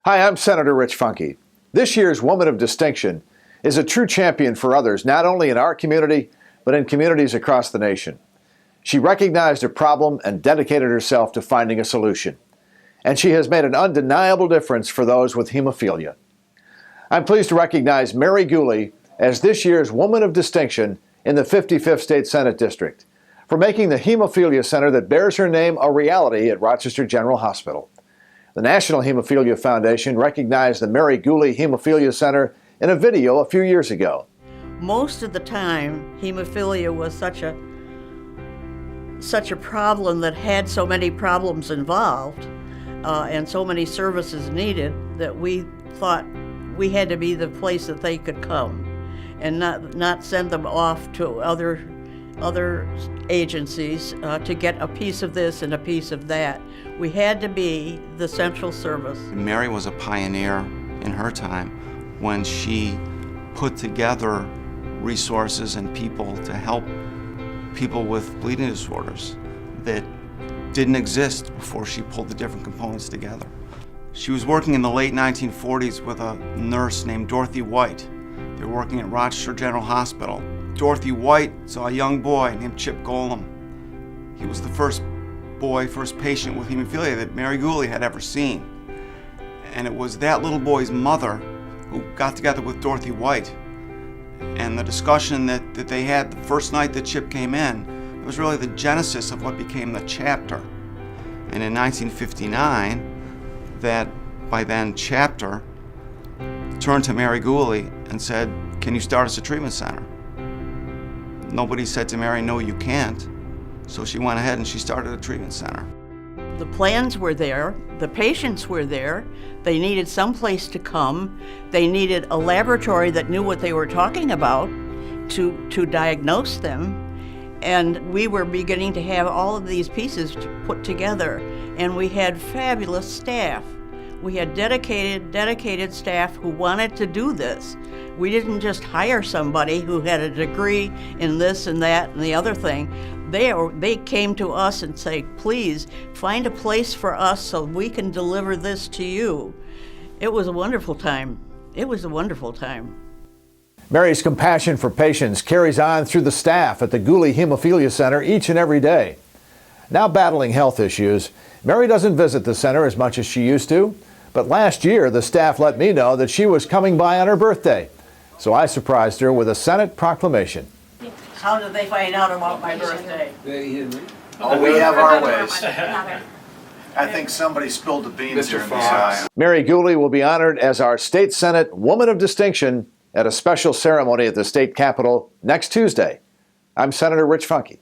Hi, I'm Senator Rich Funke. This year's Woman of Distinction is a true champion for others, not only in our community, but in communities across the nation. She recognized a problem and dedicated herself to finding a solution. And she has made an undeniable difference for those with hemophilia. I'm pleased to recognize Mary Gooley as this year's Woman of Distinction in the 55th State Senate District for making the Hemophilia Center that bears her name a reality at Rochester General Hospital. The National Hemophilia Foundation recognized the Mary Gooley Hemophilia Center in a video a few years ago. Most of the time, hemophilia was such a problem that had so many problems involved and so many services needed that we thought we had to be the place that they could come and not send them off to other agencies to get a piece of this and a piece of that. We had to be the central service. Mary was a pioneer in her time when she put together resources and people to help people with bleeding disorders that didn't exist before she pulled the different components together. She was working in the late 1940s with a nurse named Dorothy White. They were working at Rochester General Hospital. Dorothy White saw a young boy named Chip Golem. He was the first patient with hemophilia that Mary Gooley had ever seen. And it was that little boy's mother who got together with Dorothy White. And the discussion that they had the first night that Chip came in, it was really the genesis of what became the chapter. And in 1959, that by then chapter turned to Mary Gooley and said, "Can you start us a treatment center?" Nobody said to Mary, "No, you can't." So she went ahead and she started a treatment center. The plans were there, the patients were there, they needed some place to come, they needed a laboratory that knew what they were talking about to diagnose them, and we were beginning to have all of these pieces put together, and we had fabulous staff. We had dedicated staff who wanted to do this. We didn't just hire somebody who had a degree in this and that and the other thing. They came to us and said, "Please find a place for us so we can deliver this to you." It was a wonderful time. It was a wonderful time. Mary's compassion for patients carries on through the staff at the Gooley Hemophilia Center each and every day. Now battling health issues, Mary doesn't visit the center as much as she used to, but last year the staff let me know that she was coming by on her birthday, so I surprised her with a Senate proclamation. How did they find out about my birthday? Oh, we have our ways. I think somebody spilled the beans here in this aisle. Mary Gooley will be honored as our State Senate Woman of Distinction at a special ceremony at the state capitol next Tuesday. I'm Senator Rich Funke.